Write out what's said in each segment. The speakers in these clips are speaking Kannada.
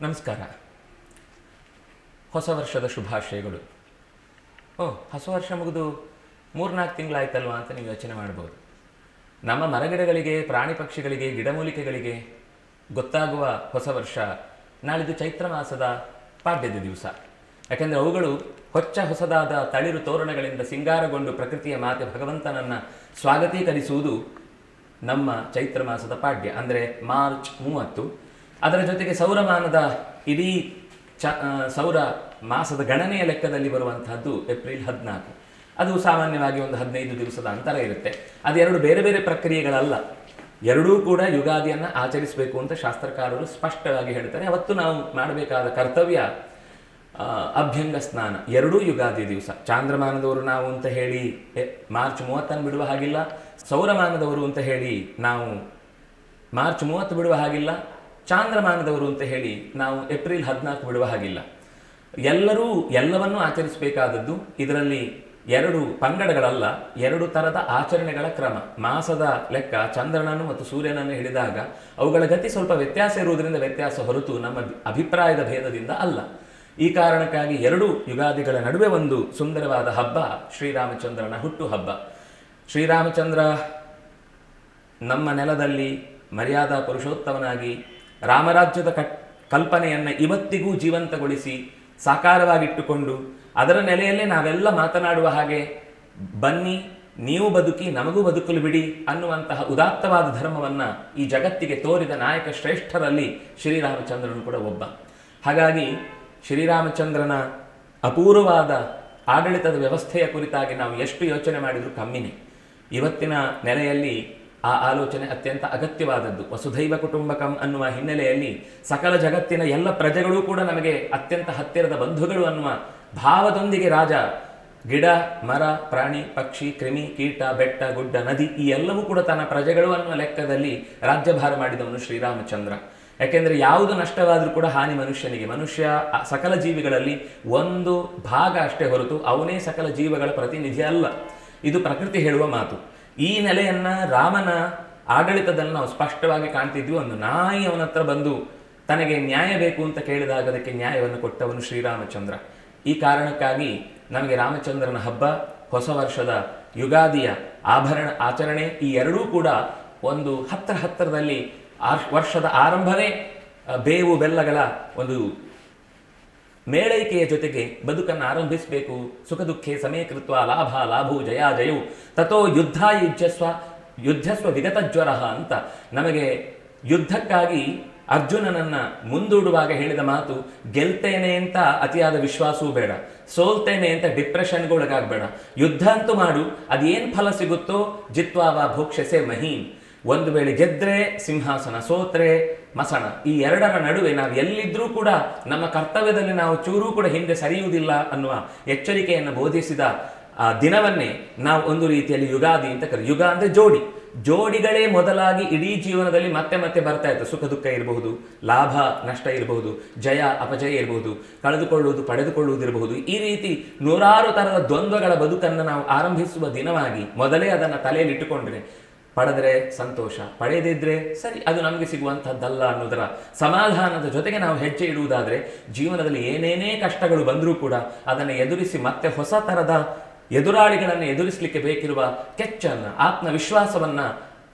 ನಮಸ್ಕಾರ. ಹೊಸ ವರ್ಷದ ಶುಭಾಶಯಗಳು. ಹೊಸ ವರ್ಷ ಮುಗಿದು 3-4 ತಿಂಗಳಾಯ್ತಲ್ವಾ ಅಂತ ನೀವು ಯೋಚನೆ ಮಾಡ್ಬೋದು. ನಮ್ಮ ಮರಗಿಡಗಳಿಗೆ, ಪ್ರಾಣಿ ಪಕ್ಷಿಗಳಿಗೆ, ಗಿಡಮೂಲಿಕೆಗಳಿಗೆ ಗೊತ್ತಾಗುವ ಹೊಸ ವರ್ಷ ನಾಳಿದ್ದು ಚೈತ್ರ ಮಾಸದ ಪಾಡ್ಯದ ದಿವಸ. ಯಾಕೆಂದರೆ ಅವುಗಳು ಹೊಸದಾದ ತಳಿರು ತೋರಣಗಳಿಂದ ಸಿಂಗಾರಗೊಂಡು ಪ್ರಕೃತಿಯ ಮಾತೆ ಭಗವಂತನನ್ನು ಸ್ವಾಗತೀಕರಿಸುವುದು ನಮ್ಮ ಚೈತ್ರ ಮಾಸದ ಪಾಡ್ಯ, ಅಂದರೆ ಮಾರ್ಚ್ 30. ಅದರ ಜೊತೆಗೆ ಸೌರಮಾನದ ಇಡೀ ಸೌರ ಮಾಸದ ಗಣನೆಯ ಲೆಕ್ಕದಲ್ಲಿ ಬರುವಂತಹದ್ದು ಏಪ್ರಿಲ್ 14. ಅದು ಸಾಮಾನ್ಯವಾಗಿ ಒಂದು 15 ದಿವಸದ ಅಂತರ ಇರುತ್ತೆ. ಅದೆರಡು ಬೇರೆ ಬೇರೆ ಪ್ರಕ್ರಿಯೆಗಳಲ್ಲ, ಎರಡೂ ಕೂಡ ಯುಗಾದಿಯನ್ನು ಆಚರಿಸಬೇಕು ಅಂತ ಶಾಸ್ತ್ರಕಾರರು ಸ್ಪಷ್ಟವಾಗಿ ಹೇಳ್ತಾರೆ. ಅವತ್ತು ನಾವು ಮಾಡಬೇಕಾದ ಕರ್ತವ್ಯ ಅಭ್ಯಂಗ ಸ್ನಾನ. ಎರಡೂ ಯುಗಾದಿ ದಿವಸ. ಚಾಂದ್ರಮಾನದವರು ನಾವು ಅಂತ ಹೇಳಿ ಮಾರ್ಚ್ 30 ಬಿಡುವ ಹಾಗಿಲ್ಲ, ಸೌರಮಾನದವರು ಅಂತ ಹೇಳಿ ನಾವು ಮಾರ್ಚ್ 30 ಬಿಡುವ ಹಾಗಿಲ್ಲ, ಚಾಂದ್ರಮಾನದವರು ಅಂತ ಹೇಳಿ ನಾವು ಏಪ್ರಿಲ್ 14 ಬಿಡುವ ಹಾಗಿಲ್ಲ. ಎಲ್ಲರೂ ಎಲ್ಲವನ್ನೂ ಆಚರಿಸಬೇಕಾದದ್ದು. ಇದರಲ್ಲಿ ಎರಡು ಪಂಗಡಗಳಲ್ಲ, ಎರಡು ಥರದ ಆಚರಣೆಗಳ ಕ್ರಮ. ಮಾಸದ ಲೆಕ್ಕ ಚಂದ್ರನನ್ನು ಮತ್ತು ಸೂರ್ಯನನ್ನು ಹಿಡಿದಾಗ ಅವುಗಳ ಗತಿ ಸ್ವಲ್ಪ ವ್ಯತ್ಯಾಸ ಇರುವುದರಿಂದ ವ್ಯತ್ಯಾಸ ಹೊರತು ನಮ್ಮ ಅಭಿಪ್ರಾಯದ ಭೇದದಿಂದ ಅಲ್ಲ. ಈ ಕಾರಣಕ್ಕಾಗಿ ಎರಡು ಯುಗಾದಿಗಳ ನಡುವೆ ಒಂದು ಸುಂದರವಾದ ಹಬ್ಬ ಶ್ರೀರಾಮಚಂದ್ರನ ಹುಟ್ಟು ಹಬ್ಬ. ಶ್ರೀರಾಮಚಂದ್ರ ನಮ್ಮ ನೆಲದಲ್ಲಿ ಮರ್ಯಾದಾ ಪುರುಷೋತ್ತಮನಾಗಿ ರಾಮರಾಜ್ಯದ ಕಲ್ಪನೆಯನ್ನು ಇವತ್ತಿಗೂ ಜೀವಂತಗೊಳಿಸಿ ಸಾಕಾರವಾಗಿಟ್ಟುಕೊಂಡು ಅದರ ನೆಲೆಯಲ್ಲೇ ನಾವೆಲ್ಲ ಮಾತನಾಡುವ ಹಾಗೆ ಬನ್ನಿ ನೀವು ಬದುಕಿ ನಮಗೂ ಬದುಕಲು ಬಿಡಿ ಅನ್ನುವಂತಹ ಉದಾತ್ತವಾದ ಧರ್ಮವನ್ನು ಈ ಜಗತ್ತಿಗೆ ತೋರಿದ ನಾಯಕ ಶ್ರೇಷ್ಠರಲ್ಲಿ ಶ್ರೀರಾಮಚಂದ್ರನು ಕೂಡ ಒಬ್ಬ. ಹಾಗಾಗಿ ಶ್ರೀರಾಮಚಂದ್ರನ ಅಪೂರ್ವವಾದ ಆಡಳಿತದ ವ್ಯವಸ್ಥೆಯ ಕುರಿತಾಗಿ ನಾವು ಎಷ್ಟು ಯೋಚನೆ ಮಾಡಿದರೂ ಕಮ್ಮಿನೇ. ಇವತ್ತಿನ ನೆಲೆಯಲ್ಲಿ ಆ ಆಲೋಚನೆ ಅತ್ಯಂತ ಅಗತ್ಯವಾದದ್ದು. ವಸುಧೈವ ಕುಟುಂಬಕಂ ಅನ್ನುವ ಹಿನ್ನೆಲೆಯಲ್ಲಿ ಸಕಲ ಜಗತ್ತಿನ ಎಲ್ಲ ಪ್ರಜೆಗಳೂ ಕೂಡ ನಮಗೆ ಅತ್ಯಂತ ಹತ್ತಿರದ ಬಂಧುಗಳು ಅನ್ನುವ ಭಾವದೊಂದಿಗೆ ರಾಜ ಗಿಡ, ಮರ, ಪ್ರಾಣಿ, ಪಕ್ಷಿ, ಕ್ರಿಮಿ, ಕೀಟ, ಬೆಟ್ಟ, ಗುಡ್ಡ, ನದಿ ಈ ಎಲ್ಲವೂ ಕೂಡ ತನ್ನ ಪ್ರಜೆಗಳು ಅನ್ನುವ ಲೆಕ್ಕದಲ್ಲಿ ರಾಜ್ಯಭಾರ ಮಾಡಿದವನು ಶ್ರೀರಾಮಚಂದ್ರ. ಯಾಕೆಂದರೆ ಯಾವುದು ನಷ್ಟವಾದರೂ ಕೂಡ ಹಾನಿ ಮನುಷ್ಯನಿಗೆ. ಮನುಷ್ಯ ಸಕಲ ಜೀವಿಗಳಲ್ಲಿ ಒಂದು ಭಾಗ ಅಷ್ಟೇ ಹೊರತು ಅವನೇ ಸಕಲ ಜೀವಗಳ ಪ್ರತಿನಿಧಿ ಅಲ್ಲ. ಇದು ಪ್ರಕೃತಿ ಹೇಳುವ ಮಾತು. ಈ ನೆಲೆಯನ್ನು ರಾಮನ ಆಡಳಿತದಲ್ಲಿ ನಾವು ಸ್ಪಷ್ಟವಾಗಿ ಕಾಣ್ತಿದ್ವಿ. ಒಂದು ನಾಯಿ ಅವನ ಹತ್ರ ಬಂದು ತನಗೆ ನ್ಯಾಯ ಬೇಕು ಅಂತ ಕೇಳಿದಾಗ ಅದಕ್ಕೆ ನ್ಯಾಯವನ್ನು ಕೊಟ್ಟವನು ಶ್ರೀರಾಮಚಂದ್ರ. ಈ ಕಾರಣಕ್ಕಾಗಿ ನಮಗೆ ರಾಮಚಂದ್ರನ ಹಬ್ಬ, ಹೊಸ ವರ್ಷದ ಯುಗಾದಿಯ ಆಚರಣೆ ಈ ಎರಡೂ ಕೂಡ ಒಂದು ಹತ್ತಿರದಲ್ಲಿ ವರ್ಷದ ಆರಂಭವೇ ಬೇವು ಬೆಲ್ಲಗಳ ಒಂದು ಮೇಳೈಕೆಯ ಜೊತೆಗೆ ಬದುಕನ್ನು ಆರಂಭಿಸಬೇಕು. ಸುಖ ದುಃಖೇ ಸಮೇ ಕೃತ್ವ ಲಾಭ ಲಾಭು ಜಯ ಜಯವು ತಥೋ ಯುದ್ಧಸ್ವ ವಿಗತಜ್ವರ ಅಂತ ನಮಗೆ ಯುದ್ಧಕ್ಕಾಗಿ ಅರ್ಜುನನನ್ನು ಮುಂದೂಡುವಾಗ ಹೇಳಿದ ಮಾತು, ಗೆಲ್ತೇನೆ ಅಂತ ಅತಿಯಾದ ವಿಶ್ವಾಸವೂ ಬೇಡ, ಸೋಲ್ತೇನೆ ಅಂತ ಡಿಪ್ರೆಷನ್ಗೆ ಒಳಗಾಗಬೇಡ, ಯುದ್ಧ ಅಂತೂ ಮಾಡು, ಅದೇನು ಫಲ ಸಿಗುತ್ತೋ ಜಿತ್ವಾವ ಭೋಕ್ಷಸೆ ಮಹೀನ್. ಒಂದು ವೇಳೆ ಗೆದ್ರೆ ಸಿಂಹಾಸನ, ಸೋತ್ರೆ ಮಸಣ. ಈ ಎರಡರ ನಡುವೆ ನಾವು ಎಲ್ಲಿದ್ರೂ ಕೂಡ ನಮ್ಮ ಕರ್ತವ್ಯದಲ್ಲಿ ನಾವು ಚೂರೂ ಕೂಡ ಹಿಂದೆ ಸರಿಯುವುದಿಲ್ಲ ಅನ್ನುವ ಎಚ್ಚರಿಕೆಯನ್ನು ಬೋಧಿಸಿದ ಆ ದಿನವನ್ನೇ ನಾವು ಒಂದು ರೀತಿಯಲ್ಲಿ ಯುಗಾದಿ ಅಂತ ಯುಗ ಅಂದರೆ ಜೋಡಿಗಳೇ ಮೊದಲಾಗಿ ಇಡೀ ಜೀವನದಲ್ಲಿ ಮತ್ತೆ ಮತ್ತೆ ಬರ್ತಾ ಇತ್ತು. ಸುಖ ದುಃಖ ಇರಬಹುದು, ಲಾಭ ನಷ್ಟ ಇರಬಹುದು, ಜಯ ಅಪಜಯ ಇರಬಹುದು, ಕಳೆದುಕೊಳ್ಳುವುದು ಪಡೆದುಕೊಳ್ಳುವುದಿರಬಹುದು. ಈ ರೀತಿ ನೂರಾರು ಥರದ ದ್ವಂದ್ವಗಳ ಬದುಕನ್ನು ನಾವು ಆರಂಭಿಸುವ ದಿನವಾಗಿ ಮೊದಲೇ ಅದನ್ನು ತಲೆಯಲ್ಲಿ ಇಟ್ಟುಕೊಂಡ್ರೆ ಪಡೆದರೆ ಸಂತೋಷ, ಪಡೆಯದಿದ್ದರೆ ಸರಿ, ಅದು ನಮಗೆ ಸಿಗುವಂಥದ್ದಲ್ಲ ಅನ್ನೋದರ ಸಮಾಧಾನದ ಜೊತೆಗೆ ನಾವು ಹೆಜ್ಜೆ ಇಡುವುದಾದರೆ ಜೀವನದಲ್ಲಿ ಏನೇನೇ ಕಷ್ಟಗಳು ಬಂದರೂ ಕೂಡ ಅದನ್ನು ಎದುರಿಸಿ ಮತ್ತೆ ಹೊಸ ಥರದ ಎದುರಾಳಿಗಳನ್ನು ಎದುರಿಸಲಿಕ್ಕೆ ಬೇಕಿರುವ ಕೆಚ್ಚನ್ನು, ಆತ್ಮವಿಶ್ವಾಸವನ್ನು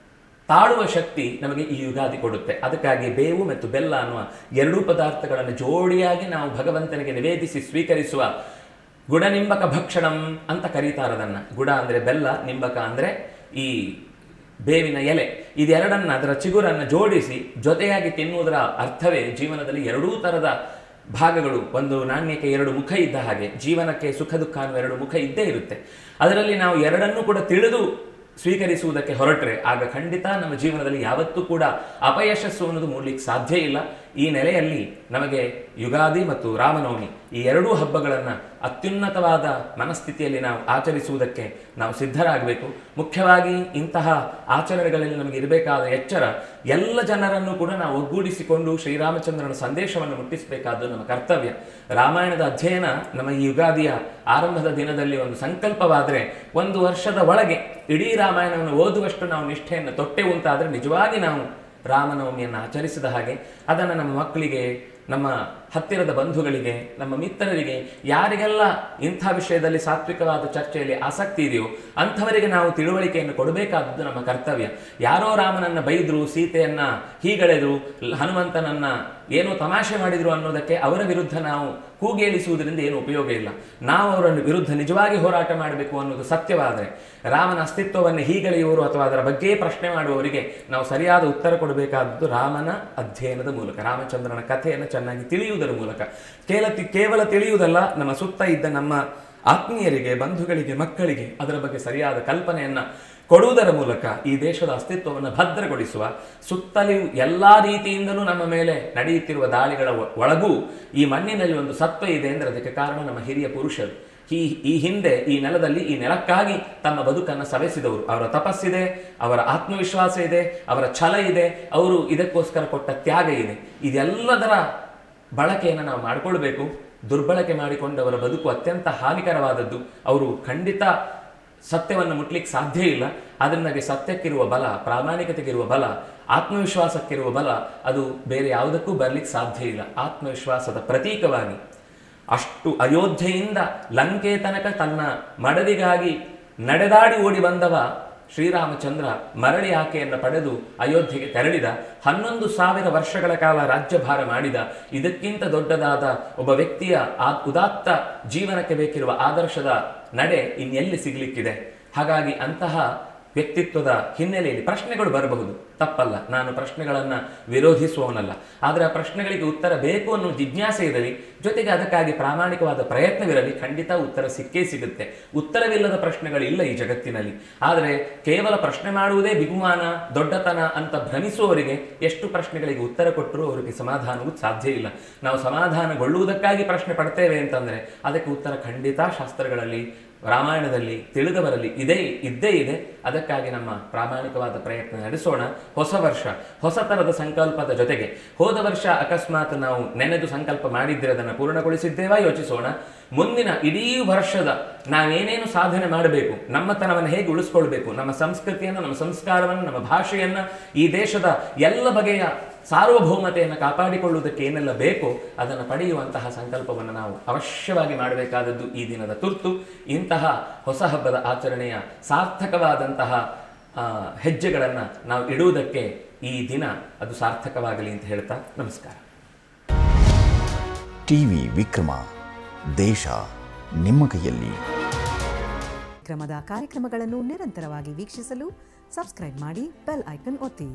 ತಾಳುವ ಶಕ್ತಿ ನಮಗೆ ಈ ಯುಗಾದಿ ಕೊಡುತ್ತೆ. ಅದಕ್ಕಾಗಿ ಬೇವು ಮತ್ತು ಬೆಲ್ಲ ಅನ್ನುವ ಎರಡೂ ಪದಾರ್ಥಗಳನ್ನು ಜೋಡಿಯಾಗಿ ನಾವು ಭಗವಂತನಿಗೆ ನಿವೇದಿಸಿ ಸ್ವೀಕರಿಸುವ ಗುಡನಿಂಬಕ ಭಕ್ಷಣಂ ಅಂತ ಕರೀತಾರದನ್ನು. ಗುಡ ಅಂದರೆ ಬೆಲ್ಲ, ನಿಂಬಕ ಅಂದರೆ ಈ ಬೇವಿನ ಎಲೆ. ಇದೆರಡನ್ನು, ಅದರ ಚಿಗುರನ್ನು ಜೋಡಿಸಿ ಜೊತೆಯಾಗಿ ತಿನ್ನುವುದರ ಅರ್ಥವೇ ಜೀವನದಲ್ಲಿ ಎರಡೂ ಥರದ ಭಾಗಗಳು, ಒಂದು ನಾಣ್ಯಕ್ಕೆ ಎರಡು ಮುಖ ಇದ್ದ ಹಾಗೆ ಜೀವನಕ್ಕೆ ಸುಖ ದುಃಖ ಅನ್ನುವ ಎರಡು ಮುಖ ಇದ್ದೇ ಇರುತ್ತೆ. ಅದರಲ್ಲಿ ನಾವು ಎರಡನ್ನೂ ಕೂಡ ತಿಳಿದು ಸ್ವೀಕರಿಸುವುದಕ್ಕೆ ಹೊರಟ್ರೆ ಆಗ ಖಂಡಿತ ನಮ್ಮ ಜೀವನದಲ್ಲಿ ಯಾವತ್ತೂ ಕೂಡ ಅಪಯಶಸ್ಸು ಅನ್ನೋದು ಮೂಡಲಿಕ್ಕೆ ಸಾಧ್ಯ ಇಲ್ಲ. ಈ ನೆಲೆಯಲ್ಲಿ ನಮಗೆ ಯುಗಾದಿ ಮತ್ತು ರಾಮನವಮಿ ಈ ಎರಡೂ ಹಬ್ಬಗಳನ್ನು ಅತ್ಯುನ್ನತವಾದ ಮನಸ್ಥಿತಿಯಲ್ಲಿ ನಾವು ಆಚರಿಸುವುದಕ್ಕೆ ನಾವು ಸಿದ್ಧರಾಗಬೇಕು. ಮುಖ್ಯವಾಗಿ ಇಂತಹ ಆಚರಣೆಗಳಲ್ಲಿ ನಮಗೆ ಇರಬೇಕಾದ ಎಚ್ಚರ, ಎಲ್ಲ ಜನರನ್ನು ಕೂಡ ನಾವು ಒಗ್ಗೂಡಿಸಿಕೊಂಡು ಶ್ರೀರಾಮಚಂದ್ರನ ಸಂದೇಶವನ್ನು ಮುಟ್ಟಿಸಬೇಕಾದ್ದು ನಮ್ಮ ಕರ್ತವ್ಯ. ರಾಮಾಯಣದ ಅಧ್ಯಯನ ನಮ್ಮ ಈ ಯುಗಾದಿಯ ಆರಂಭದ ದಿನದಲ್ಲಿ ಒಂದು ಸಂಕಲ್ಪವಾದರೆ ಒಂದು ವರ್ಷದ ಒಳಗೆ ಇಡೀ ರಾಮಾಯಣವನ್ನು ಓದುವಷ್ಟು ನಾವು ನಿಷ್ಠೆಯನ್ನು ತೊಟ್ಟೆವು ಅಂತಾದರೆ ನಿಜವಾಗಿ ನಾವು ರಾಮನವಮಿಯನ್ನು ಆಚರಿಸಿದ ಹಾಗೆ. ಅದನ್ನು ನಮ್ಮ ಮಕ್ಕಳಿಗೆ, ನಮ್ಮ ಹತ್ತಿರದ ಬಂಧುಗಳಿಗೆ, ನಮ್ಮ ಮಿತ್ರರಿಗೆ, ಯಾರಿಗೆಲ್ಲ ಇಂಥ ವಿಷಯದಲ್ಲಿ ಸಾತ್ವಿಕವಾದ ಚರ್ಚೆಯಲ್ಲಿ ಆಸಕ್ತಿ ಇದೆಯೋ ಅಂಥವರಿಗೆ ನಾವು ತಿಳುವಳಿಕೆಯನ್ನು ಕೊಡಬೇಕಾದದ್ದು ನಮ್ಮ ಕರ್ತವ್ಯ. ಯಾರೋ ರಾಮನನ್ನ ಬೈದ್ರು, ಸೀತೆಯನ್ನ ಹೀಗಳೆದ್ರು, ಹನುಮಂತನನ್ನ ಏನೋ ತಮಾಷೆ ಮಾಡಿದ್ರು ಅನ್ನೋದಕ್ಕೆ ಅವರ ವಿರುದ್ಧ ನಾವು ಕೂಗೇಳಿಸುವುದರಿಂದ ಏನು ಉಪಯೋಗ ಇಲ್ಲ. ನಾವು ಅವರ ವಿರುದ್ಧ ನಿಜವಾಗಿ ಹೋರಾಟ ಮಾಡಬೇಕು ಅನ್ನೋದು ಸತ್ಯವಾದರೆ, ರಾಮನ ಅಸ್ತಿತ್ವವನ್ನು ಹೀಗಳೆಯುವರು ಅಥವಾ ಅದರ ಬಗ್ಗೆ ಪ್ರಶ್ನೆ ಮಾಡುವವರಿಗೆ ನಾವು ಸರಿಯಾದ ಉತ್ತರ ಕೊಡಬೇಕಾದದ್ದು ರಾಮನ ಅಧ್ಯಯನದ ಮೂಲಕ, ರಾಮಚಂದ್ರನ ಕಥೆಯನ್ನು ಚೆನ್ನಾಗಿ ತಿಳಿಯುವುದರ ಮೂಲಕ. ಕೇವಲ ತಿಳಿಯುವುದಲ್ಲ, ನಮ್ಮ ಸುತ್ತ ಇದ್ದ ನಮ್ಮ ಆತ್ಮೀಯರಿಗೆ, ಬಂಧುಗಳಿಗೆ, ಮಕ್ಕಳಿಗೆ ಅದರ ಬಗ್ಗೆ ಸರಿಯಾದ ಕಲ್ಪನೆಯನ್ನು ಕೊಡುವುದರ ಮೂಲಕ ಈ ದೇಶದ ಅಸ್ತಿತ್ವವನ್ನು ಭದ್ರಗೊಳಿಸುವ, ಸುತ್ತಲೂ ಎಲ್ಲ ರೀತಿಯಿಂದಲೂ ನಮ್ಮ ಮೇಲೆ ನಡೆಯುತ್ತಿರುವ ದಾಳಿಗಳ ಒಳಗೂ ಈ ಮಣ್ಣಿನಲ್ಲಿ ಒಂದು ಸತ್ವ ಇದೆ ಅಂದರೆ ಅದಕ್ಕೆ ಕಾರಣ ನಮ್ಮ ಹಿರಿಯ ಪುರುಷರು. ಈ ಹಿಂದೆ ಈ ನೆಲದಲ್ಲಿ ಈ ನೆಲಕ್ಕಾಗಿ ತಮ್ಮ ಬದುಕನ್ನು ಸವೆಸಿದವರು. ಅವರ ತಪಸ್ಸಿದೆ, ಅವರ ಆತ್ಮವಿಶ್ವಾಸ ಇದೆ, ಅವರ ಛಲ ಇದೆ, ಅವರು ಇದಕ್ಕೋಸ್ಕರ ಕೊಟ್ಟ ತ್ಯಾಗ ಇದೆ. ಇದೆಲ್ಲದರ ಬಳಕೆಯನ್ನು ನಾವು ಮಾಡಿಕೊಳ್ಬೇಕು. ದುರ್ಬಳಕೆ ಮಾಡಿಕೊಂಡವರ ಬದುಕು ಅತ್ಯಂತ ಹಾನಿಕರವಾದದ್ದು. ಅವರು ಖಂಡಿತ ಸತ್ಯವನ್ನು ಮುಟ್ಲಿಕ್ಕೆ ಸಾಧ್ಯ ಇಲ್ಲ. ಅದನ್ನಾಗಿ ಸತ್ಯಕ್ಕಿರುವ ಬಲ, ಪ್ರಾಮಾಣಿಕತೆಗಿರುವ ಬಲ, ಆತ್ಮವಿಶ್ವಾಸಕ್ಕಿರುವ ಬಲ ಅದು ಬೇರೆ ಯಾವುದಕ್ಕೂ ಬರಲಿಕ್ಕೆ ಸಾಧ್ಯ ಇಲ್ಲ. ಆತ್ಮವಿಶ್ವಾಸದ ಪ್ರತೀಕವಾಗಿ ಅಷ್ಟು ಅಯೋಧ್ಯೆಯಿಂದ ಲಂಕೆ ತನಕ ತನ್ನ ಮಡದಿಗಾಗಿ ನಡೆದಾಡಿ ಓಡಿ ಬಂದವ ಶ್ರೀರಾಮಚಂದ್ರ ಮರಳಿ ಆಕೆಯನ್ನು ಪಡೆದು ಅಯೋಧ್ಯೆಗೆ ತೆರಳಿದ. 11,000 ವರ್ಷಗಳ ಕಾಲ ರಾಜ್ಯಭಾರ ಮಾಡಿದ. ಇದಕ್ಕಿಂತ ದೊಡ್ಡದಾದ ಒಬ್ಬ ವ್ಯಕ್ತಿಯ ಉದಾತ್ತ ಜೀವನಕ್ಕೆ ಬೇಕಿರುವ ಆದರ್ಶದ ನಡೆ ಇನ್ನೆಲ್ಲಿ ಸಿಗಲಿಕ್ಕಿದೆ? ಹಾಗಾಗಿ ಅಂತಹ ವ್ಯಕ್ತಿತ್ವದ ಹಿನ್ನೆಲೆಯಲ್ಲಿ ಪ್ರಶ್ನೆಗಳು ಬರಬಹುದು, ತಪ್ಪಲ್ಲ. ನಾನು ಪ್ರಶ್ನೆಗಳನ್ನು ವಿರೋಧಿಸುವವನಲ್ಲ. ಆದರೆ ಆ ಪ್ರಶ್ನೆಗಳಿಗೆ ಉತ್ತರ ಬೇಕು ಅನ್ನೋ ಜಿಜ್ಞಾಸೆ ಇರಲಿ, ಜೊತೆಗೆ ಅದಕ್ಕಾಗಿ ಪ್ರಾಮಾಣಿಕವಾದ ಪ್ರಯತ್ನವಿರಲಿ. ಖಂಡಿತ ಉತ್ತರ ಸಿಕ್ಕೇ ಸಿಗುತ್ತೆ. ಉತ್ತರವಿಲ್ಲದ ಪ್ರಶ್ನೆಗಳಿಲ್ಲ ಈ ಜಗತ್ತಿನಲ್ಲಿ. ಆದರೆ ಕೇವಲ ಪ್ರಶ್ನೆ ಮಾಡುವುದೇ ಬಿಗುಮಾನ, ದೊಡ್ಡತನ ಅಂತ ಭ್ರಮಿಸುವವರಿಗೆ ಎಷ್ಟು ಪ್ರಶ್ನೆಗಳಿಗೆ ಉತ್ತರ ಕೊಟ್ಟರೂ ಅವರಿಗೆ ಸಮಾಧಾನವೂ ಸಾಧ್ಯ ಇಲ್ಲ. ನಾವು ಸಮಾಧಾನಗೊಳ್ಳುವುದಕ್ಕಾಗಿ ಪ್ರಶ್ನೆ ಪಡ್ತೇವೆ ಅಂತಂದರೆ ಅದಕ್ಕೆ ಉತ್ತರ ಖಂಡಿತ ಶಾಸ್ತ್ರಗಳಲ್ಲಿ, ರಾಮಾಯಣದಲ್ಲಿ ತಿಳಿದವರಲ್ಲಿ ಇದ್ದೇ ಇದೆ. ಅದಕ್ಕಾಗಿ ನಮ್ಮ ಪ್ರಾಮಾಣಿಕವಾದ ಪ್ರಯತ್ನ ನಡೆಸೋಣ. ಹೊಸ ವರ್ಷ ಹೊಸ ಥರದ ಸಂಕಲ್ಪದ ಜೊತೆಗೆ, ಹೋದ ವರ್ಷ ಅಕಸ್ಮಾತ್ ನಾವು ನೆನೆದು ಸಂಕಲ್ಪ ಮಾಡಿದ್ದರೆ ಅದನ್ನು ಪೂರ್ಣಗೊಳಿಸಿದ್ದೇವಾ ಯೋಚಿಸೋಣ. ಮುಂದಿನ ಇಡೀ ವರ್ಷದ ನಾವೇನೇನು ಸಾಧನೆ ಮಾಡಬೇಕು, ನಮ್ಮತನವನ್ನು ಹೇಗೆ ಉಳಿಸ್ಕೊಳ್ಬೇಕು, ನಮ್ಮ ಸಂಸ್ಕೃತಿಯನ್ನು, ನಮ್ಮ ಸಂಸ್ಕಾರವನ್ನು, ನಮ್ಮ ಭಾಷೆಯನ್ನು, ಈ ದೇಶದ ಎಲ್ಲ ಬಗೆಯ ಸಾರ್ವಭೌಮತೆಯನ್ನು ಕಾಪಾಡಿಕೊಳ್ಳುವುದಕ್ಕೆ ಏನೆಲ್ಲ ಬೇಕೋ ಅದನ್ನು ಪಡೆಯುವಂತಹ ಸಂಕಲ್ಪವನ್ನು ನಾವು ಅವಶ್ಯವಾಗಿ ಮಾಡಬೇಕಾದದ್ದು ಈ ದಿನದ ತುರ್ತು. ಇಂತಹ ಹೊಸ ಹಬ್ಬದ ಆಚರಣೆಯ ಸಾರ್ಥಕವಾದಂತಹ ಹೆಜ್ಜೆಗಳನ್ನು ನಾವು ಇಡುವುದಕ್ಕೆ ಈ ದಿನ ಅದು ಸಾರ್ಥಕವಾಗಲಿ ಅಂತ ಹೇಳ್ತಾ ನಮಸ್ಕಾರ. ಟಿವಿ ವಿಕ್ರಮ, ದೇಶ ನಿಮ್ಮ ಕೈಯಲ್ಲಿ. ವಿಕ್ರಮದ ಕಾರ್ಯಕ್ರಮಗಳನ್ನು ನಿರಂತರವಾಗಿ ವೀಕ್ಷಿಸಲು ಸಬ್ಸ್ಕ್ರೈಬ್ ಮಾಡಿ, ಬೆಲ್ ಐಕನ್ ಒತ್ತಿ.